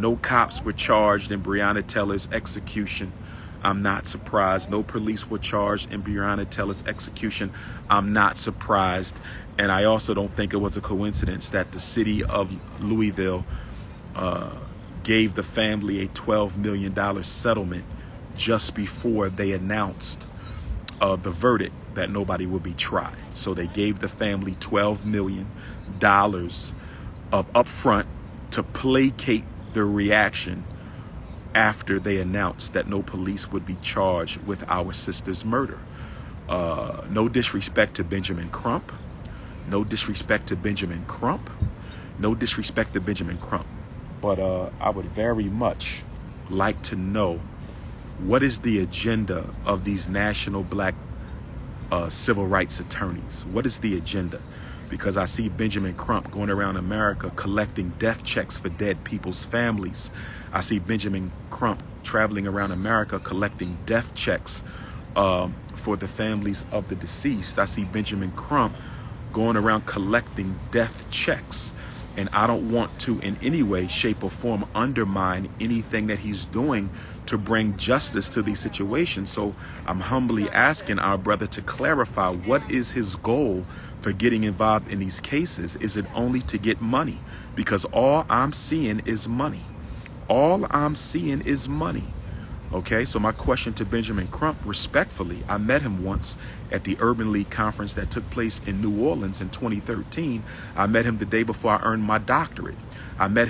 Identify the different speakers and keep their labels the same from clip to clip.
Speaker 1: No cops were charged in Breonna Taylor's execution. I'm not surprised. No police were charged in Breonna Taylor's execution. I'm not surprised. And I also don't think it was a coincidence that the city of Louisville gave the family a $12 million settlement just before they announced the verdict that nobody would be tried. So they gave the family $12 million of upfront to placate the reaction after they announced that no police would be charged with our sister's murder. No disrespect to Benjamin Crump. No disrespect to Benjamin Crump. No disrespect to Benjamin Crump. But I would very much like to know, what is the agenda of these national black civil rights attorneys? What is the agenda? Because I see Benjamin Crump going around America collecting death checks for dead people's families. I see Benjamin Crump traveling around America collecting death checks for the families of the deceased. I see Benjamin Crump going around collecting death checks. And I don't want to in any way, shape, or form undermine anything that he's doing to bring justice to these situations. So I'm humbly asking our brother to clarify, what is his goal for getting involved in these cases? Is it only to get money? Because all I'm seeing is money. All I'm seeing is money. Okay, so my question to Benjamin Crump, respectfully, I met him once at the Urban League conference that took place in New Orleans in 2013. I met him the day before I earned my doctorate. I met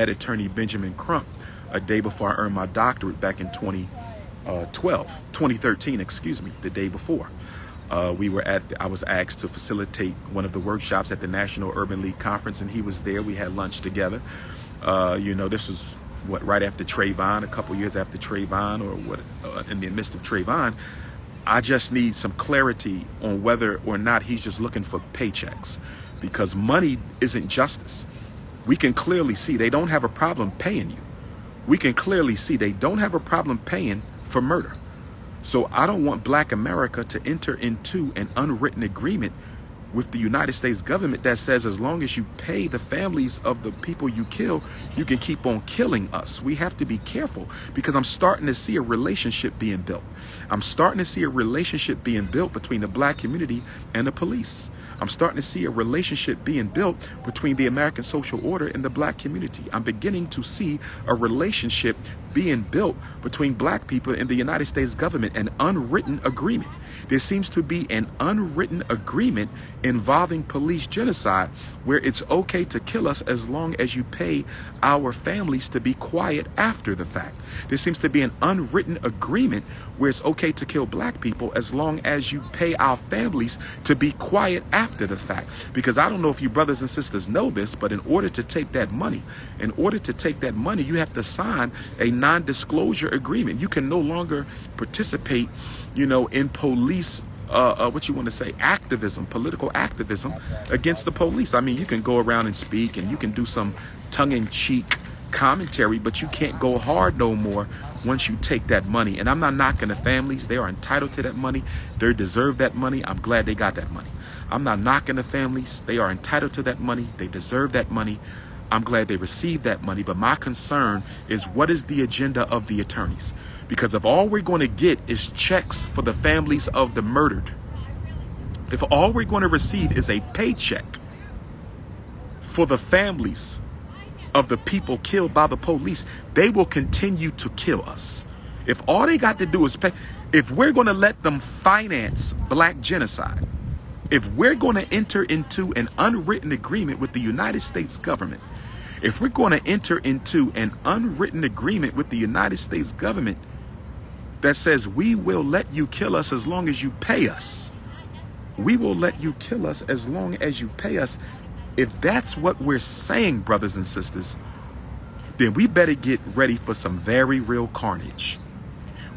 Speaker 1: attorney Benjamin Crump a day before I earned my doctorate back in 2013, excuse me, the day before. I was asked to facilitate one of the workshops at the National Urban League conference, and he was there. We had lunch together. This was right after Trayvon, a couple years after Trayvon, or in the midst of Trayvon. I just need some clarity on whether or not he's just looking for paychecks, because money isn't justice. We can clearly see they don't have a problem paying you. We can clearly see they don't have a problem paying for murder. So I don't want Black America to enter into an unwritten agreement with the United States government that says as long as you pay the families of the people you kill, you can keep on killing us. We have to be careful, because I'm starting to see a relationship being built. I'm starting to see a relationship being built between the Black community and the police. I'm starting to see a relationship being built between the American social order and the Black community. I'm beginning to see a relationship being built between Black people and the United States government, an unwritten agreement. There seems to be an unwritten agreement involving police genocide, where it's okay to kill us as long as you pay our families to be quiet after the fact. There seems to be an unwritten agreement where it's okay to kill Black people as long as you pay our families to be quiet after the fact. Because I don't know if you brothers and sisters know this, but in order to take that money, you have to sign a non-disclosure agreement. You can no longer participate, in police, activism, political activism against the police. I mean, you can go around and speak, and you can do some tongue-in-cheek commentary, but you can't go hard no more once you take that money. And I'm not knocking the families. They are entitled to that money. They deserve that money. I'm glad they got that money. I'm not knocking the families. They are entitled to that money. They deserve that money. I'm glad they received that money. But my concern is, what is the agenda of the attorneys? Because if all we're going to get is checks for the families of the murdered, if all we're going to receive is a paycheck for the families of the people killed by the police, they will continue to kill us. If all they got to do is pay, if we're going to let them finance Black genocide, if we're going to enter into an unwritten agreement with the United States government, if we're going to enter into an unwritten agreement with the United States government that says we will let you kill us as long as you pay us, we will let you kill us as long as you pay us. If that's what we're saying, brothers and sisters, then we better get ready for some very real carnage.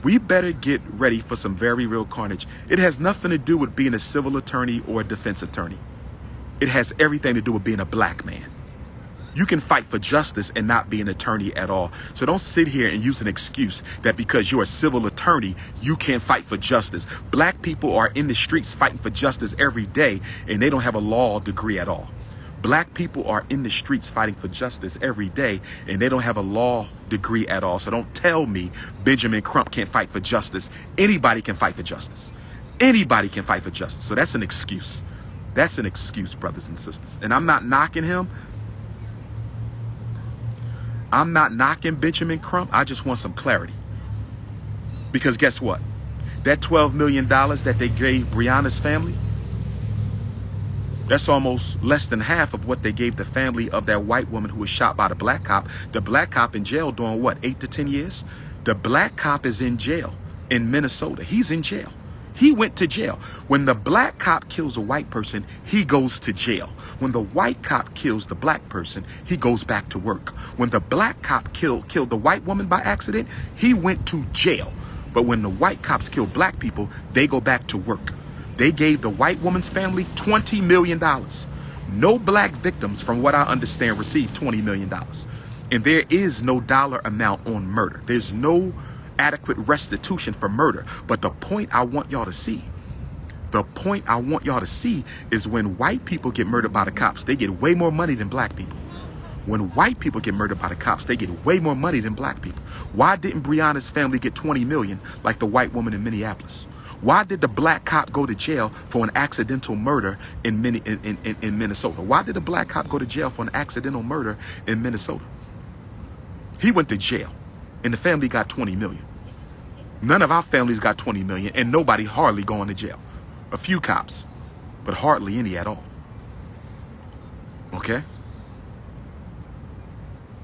Speaker 1: We better get ready for some very real carnage. It has nothing to do with being a civil attorney or a defense attorney. It has everything to do with being a Black man. You can fight for justice and not be an attorney at all. So don't sit here and use an excuse that because you're a civil attorney, you can't fight for justice. Black people are in the streets fighting for justice every day, and they don't have a law degree at all. Black people are in the streets fighting for justice every day, and they don't have a law degree at all. So don't tell me Benjamin Crump can't fight for justice. Anybody can fight for justice. Anybody can fight for justice. So that's an excuse. That's an excuse, brothers and sisters. And I'm not knocking him. I'm not knocking Benjamin Crump. I just want some clarity. Because guess what? That $12 million that they gave Breonna's family, that's almost less than half of what they gave the family of that white woman who was shot by the black cop. The black cop in jail doing what, 8 to 10 years? The black cop is in jail in Minnesota. He's in jail. He went to jail. When the black cop kills a white person, he goes to jail. When the white cop kills the black person, he goes back to work. When the black cop killed the white woman by accident, he went to jail. But when the white cops kill black people, they go back to work. They gave the white woman's family $20 million. No black victims, from what I understand, received $20 million. And there is no dollar amount on murder. There's no adequate restitution for murder. But the point I want y'all to see, is when white people get murdered by the cops, they get way more money than black people. When white people get murdered by the cops, they get way more money than black people. Why didn't Breonna's family get $20 million like the white woman in Minneapolis? Why did the black cop go to jail for an accidental murder in Minnesota? Why did the black cop go to jail for an accidental murder in Minnesota? He went to jail, and the family got $20 million. None of our families got $20 million, and nobody hardly going to jail. A few cops, but hardly any at all. Okay?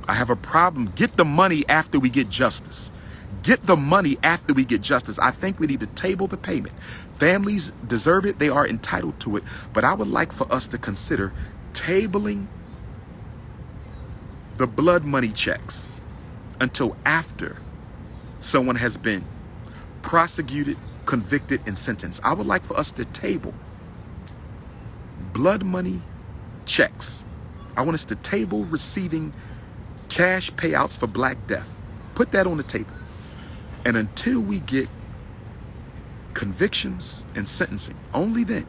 Speaker 1: I have a problem. Get the money after we get justice. Get the money after we get justice. I think we need to table the payment. Families deserve it. They are entitled to it. But I would like for us to consider tabling the blood money checks until after someone has been prosecuted, convicted, and sentenced. I would like for us to table blood money checks. I want us to table receiving cash payouts for Black death. Put that on the table. And until we get convictions and sentencing, only then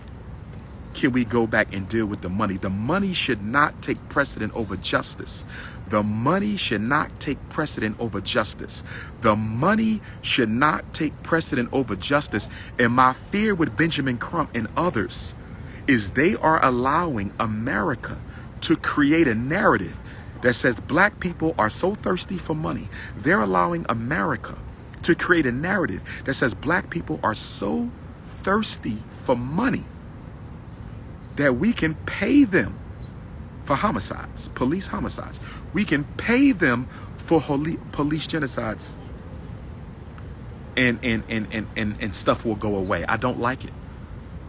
Speaker 1: can we go back and deal with the money. The money should not take precedent over justice. The money should not take precedent over justice. The money should not take precedent over justice. And my fear with Benjamin Crump and others is they are allowing America to create a narrative that says black people are so thirsty for money. They're allowing America to create a narrative that says black people are so thirsty for money that we can pay them for homicides, police homicides. We can pay them for police genocides, and stuff will go away. I don't like it.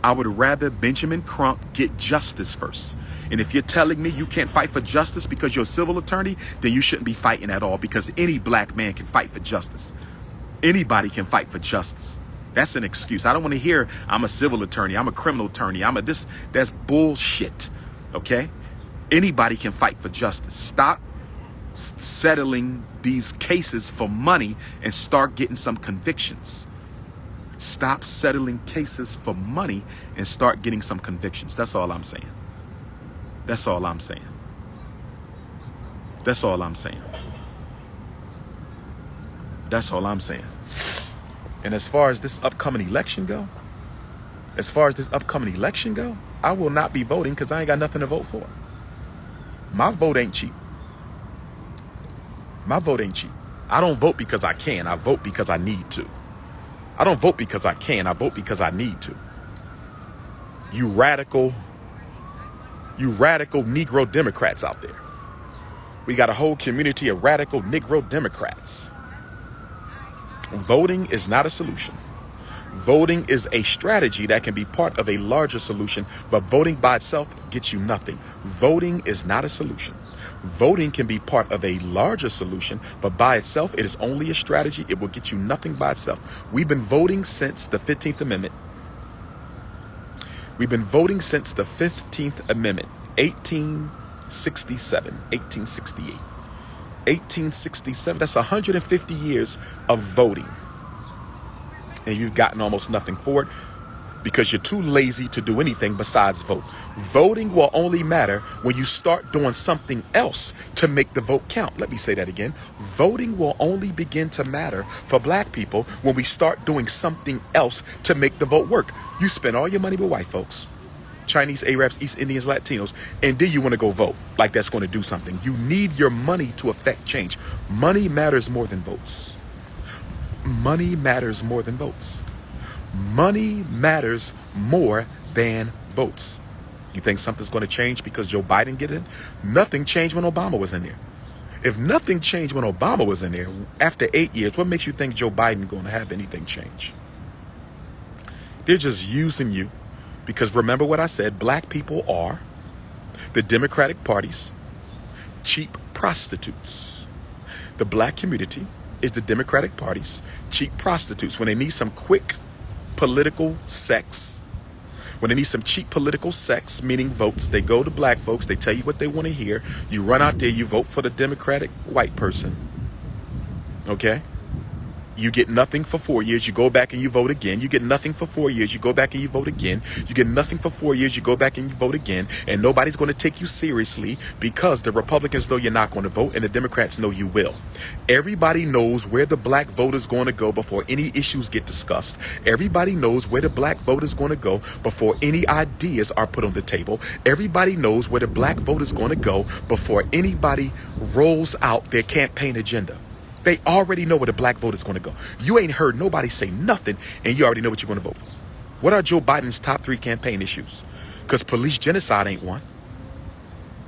Speaker 1: I would rather Benjamin Crump get justice first. And if you're telling me you can't fight for justice because you're a civil attorney, then you shouldn't be fighting at all, because any black man can fight for justice. Anybody can fight for justice. That's an excuse. I don't want to hear I'm a civil attorney, I'm a criminal attorney, I'm a this. That's bullshit. Okay? Anybody can fight for justice. Stop settling these cases for money and start getting some convictions. Stop settling cases for money and start getting some convictions. That's all I'm saying. That's all I'm saying. That's all I'm saying. That's all I'm saying. And as far as this upcoming election go, I will not be voting because I ain't got nothing to vote for. My vote ain't cheap. My vote ain't cheap. I don't vote because I can. I vote because I need to. I don't vote because I can. I vote because I need to. You radical Negro Democrats out there. We got a whole community of radical Negro Democrats. Voting is not a solution. Voting is a strategy that can be part of a larger solution, but voting by itself gets you nothing. Voting is not a solution. Voting can be part of a larger solution, but by itself, it is only a strategy. It will get you nothing by itself. We've been voting since the 15th Amendment. We've been voting since the 15th Amendment, 1867, 1868. 1867, that's 150 years of voting. And you've gotten almost nothing for it. because you're too lazy to do anything besides vote. Voting will only matter when you start doing something else to make the vote count. Let me say that again. Voting will only begin to matter for black people when we start doing something else to make the vote work. You spend all your money with white folks, Chinese, Arabs, East Indians, Latinos, and then you want to go vote like that's going to do something. You need your money to affect change. Money matters more than votes. Money matters more than votes. Money matters more than votes. You think something's going to change because Joe Biden get in? Nothing changed when Obama was in there. If nothing changed when Obama was in there, after 8 years, what makes you think Joe Biden going to have anything change? They're just using you because remember what I said, black people are the Democratic Party's cheap prostitutes. The black community is the Democratic Party's cheap prostitutes. When they need some quick political sex, when they need some cheap political sex, meaning votes, they go to black folks, they tell you what they want to hear. You run out there, you vote for the Democratic white person. Okay? You get nothing for 4 years, you go back and you vote again. You get nothing for 4 years, you go back and you vote again. You get nothing for 4 years, you go back and you vote again. And nobody's going to take you seriously because the Republicans know you're not going to vote and the Democrats know you will. Everybody knows where the black vote is going to go before any issues get discussed. Everybody knows where the black vote is going to go before any ideas are put on the table. Everybody knows where the black vote is going to go before anybody rolls out their campaign agenda. They already know where the black vote is going to go. You ain't heard nobody say nothing, and you already know what you're going to vote for. What are Joe Biden's top 3 campaign issues? Because police genocide ain't one.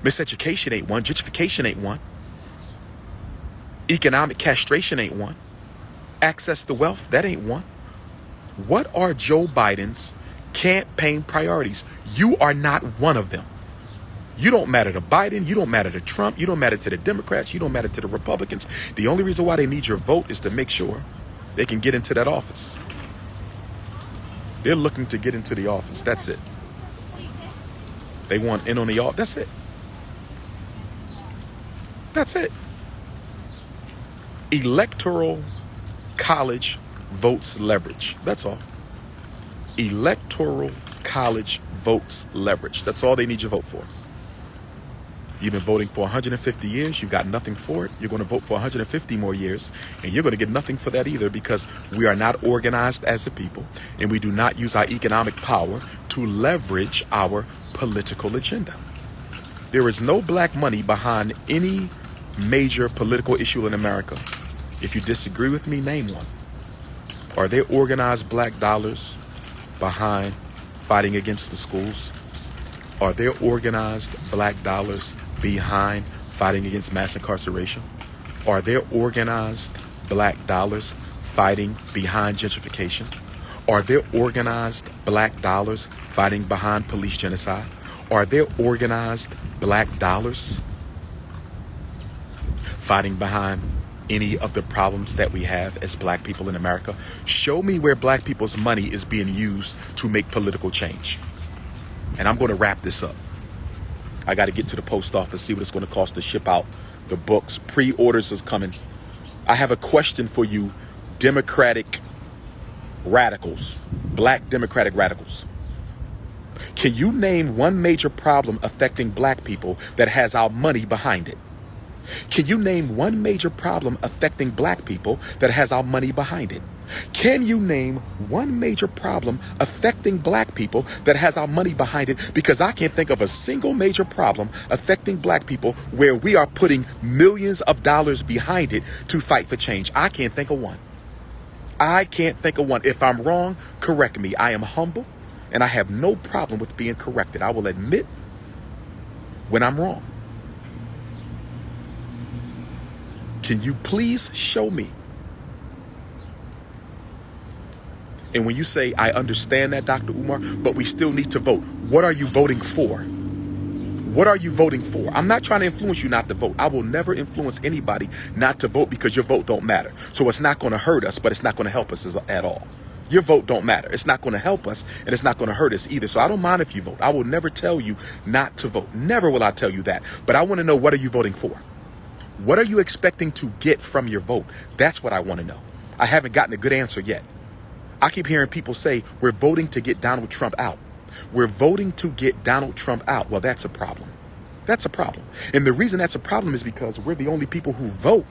Speaker 1: Miseducation ain't one. Gentrification ain't one. Economic castration ain't one. Access to wealth, that ain't one. What are Joe Biden's campaign priorities? You are not one of them. You don't matter to Biden. You don't matter to Trump. You don't matter to the Democrats. You don't matter to the Republicans. The only reason why they need your vote is to make sure they can get into that office. They're looking to get into the office. That's it. They want in on the office. That's it. That's it. Electoral college votes leverage. That's all. Electoral college votes leverage. That's all they need your vote for. You've been voting for 150 years. You got nothing for it. You're going to vote for 150 more years. And you're going to get nothing for that either because we are not organized as a people. And we do not use our economic power to leverage our political agenda. There is no black money behind any major political issue in America. If you disagree with me, name one. Are there organized black dollars behind fighting against the schools? Are there organized black dollars behind fighting against mass incarceration? Are there organized black dollars fighting behind gentrification? Are there organized black dollars fighting behind police genocide? Are there organized black dollars fighting behind any of the problems that we have as black people in America? Show me where black people's money is being used to make political change. And I'm going to wrap this up. I got to get to the post office, see what it's going to cost to ship out the books. Pre-orders is coming. I have a question for you, Democratic radicals, black Democratic radicals. Can you name one major problem affecting black people that has our money behind it? Can you name one major problem affecting black people that has our money behind it? Can you name one major problem affecting black people that has our money behind it? Because I can't think of a single major problem affecting black people where we are putting millions of dollars behind it to fight for change. I can't think of one. I can't think of one. If I'm wrong, correct me. I am humble and I have no problem with being corrected. I will admit when I'm wrong. Can you please show me? And when you say, I understand that, Dr. Umar, but we still need to vote. What are you voting for? What are you voting for? I'm not trying to influence you not to vote. I will never influence anybody not to vote because your vote don't matter. So it's not going to hurt us, but it's not going to help us at all. Your vote don't matter. It's not going to help us and it's not going to hurt us either. So I don't mind if you vote. I will never tell you not to vote. Never will I tell you that. But I want to know, what are you voting for? What are you expecting to get from your vote? That's what I want to know. I haven't gotten a good answer yet. I keep hearing people say, we're voting to get Donald Trump out. We're voting to get Donald Trump out. Well, that's a problem. That's a problem. And the reason that's a problem is because we're the only people who vote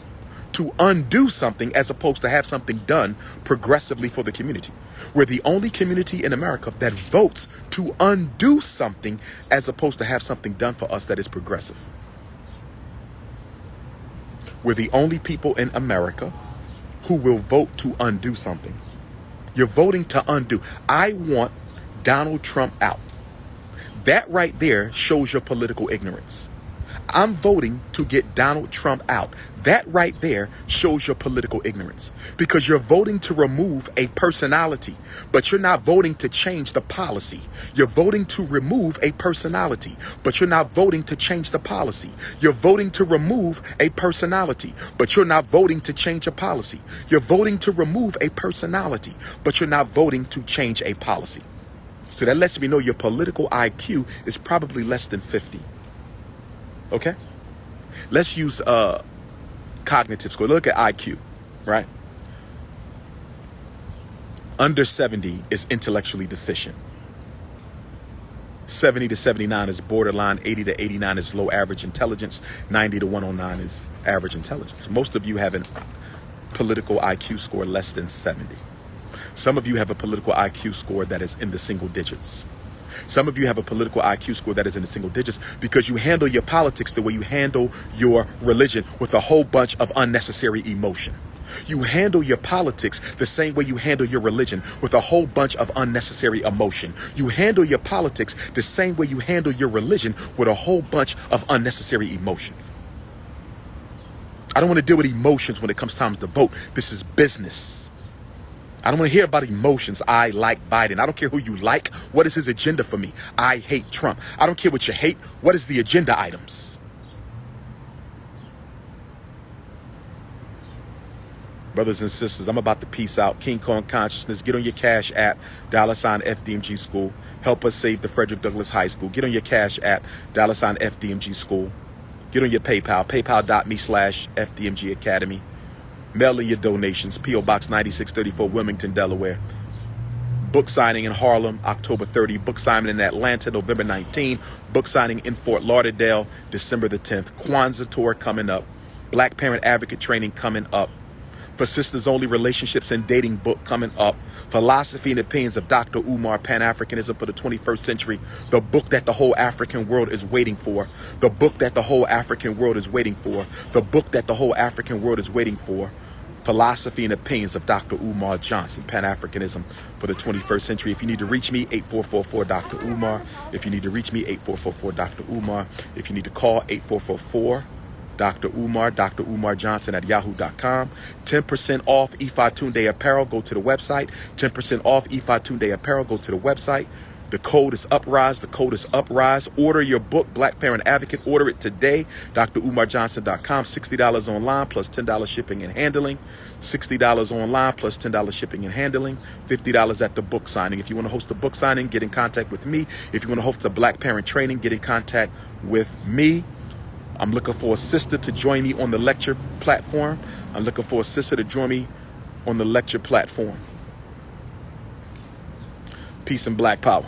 Speaker 1: to undo something as opposed to have something done progressively for the community. We're the only community in America that votes to undo something as opposed to have something done for us that is progressive. We're the only people in America who will vote to undo something. You're voting to undo. I want Donald Trump out. That right there shows your political ignorance. I'm voting to get Donald Trump out. That right there shows your political ignorance, because you're voting to remove a personality, but you're not voting to change the policy. You're voting to remove a personality, but you're not voting to change the policy. You're voting to remove a personality, but you're not voting to change a policy. You're voting to remove a personality, but you're not voting to change a policy. So that lets me know your political IQ is probably less than 50. Okay? Let's use cognitive score. Look at IQ, right? Under 70 is intellectually deficient. 70 to 79 is borderline. 80 to 89 is low average intelligence. 90 to 109 is average intelligence. Most of you have a political IQ score less than 70. Some of you have a political IQ score that is in the single digits. Some of you have a political IQ score that is in the single digits because you handle your politics the way you handle your religion, with a whole bunch of unnecessary emotion. You handle your politics the same way you handle your religion, with a whole bunch of unnecessary emotion. You handle your politics the same way you handle your religion, with a whole bunch of unnecessary emotion. I don't want to deal with emotions when it comes time to vote. This is business. I don't want to hear about emotions. I like Biden. I don't care who you like. What is his agenda for me? I hate Trump. I don't care what you hate. What is the agenda items? Brothers and sisters, I'm about to peace out. King Kong Consciousness. Get on your Cash App, $ FDMG School. Help us save the Frederick Douglass High School. Get on your Cash App, $ FDMG School. Get on your PayPal, paypal.me/FDMG Academy. Mail in your donations. P.O. Box 9634, Wilmington, Delaware. Book signing in Harlem, October 30. Book signing in Atlanta, November 19. Book signing in Fort Lauderdale, December the 10th. Kwanzaa tour coming up. Black Parent Advocate training coming up. For Sisters Only Relationships and Dating book coming up. Philosophy and Opinions of Dr. Umar, Pan-Africanism for the 21st Century. The book that the whole African world is waiting for. The book that the whole African world is waiting for. The book that the whole African world is waiting for. Philosophy and Opinions of Dr. Umar Johnson, Pan-Africanism for the 21st Century. If you need to reach me, 8444 Dr. Umar. If you need to reach me, 8444 Dr. Umar. If you need to call, 8444 Dr. Umar, DrUmarJohnson at yahoo.com. 10% off Ifatunde apparel. Go to the website. 10% off Ifatunde apparel. Go to the website. The code is UPRISE. The code is UPRISE. Order your book, Black Parent Advocate. Order it today. DrUmarJohnson.com. $60 online plus $10 shipping and handling. $60 online plus $10 shipping and handling. $50 at the book signing. If you want to host a book signing, get in contact with me. If you want to host a Black Parent training, get in contact with me. I'm looking for a sister to join me on the lecture platform. I'm looking for a sister to join me on the lecture platform. Peace and Black Power.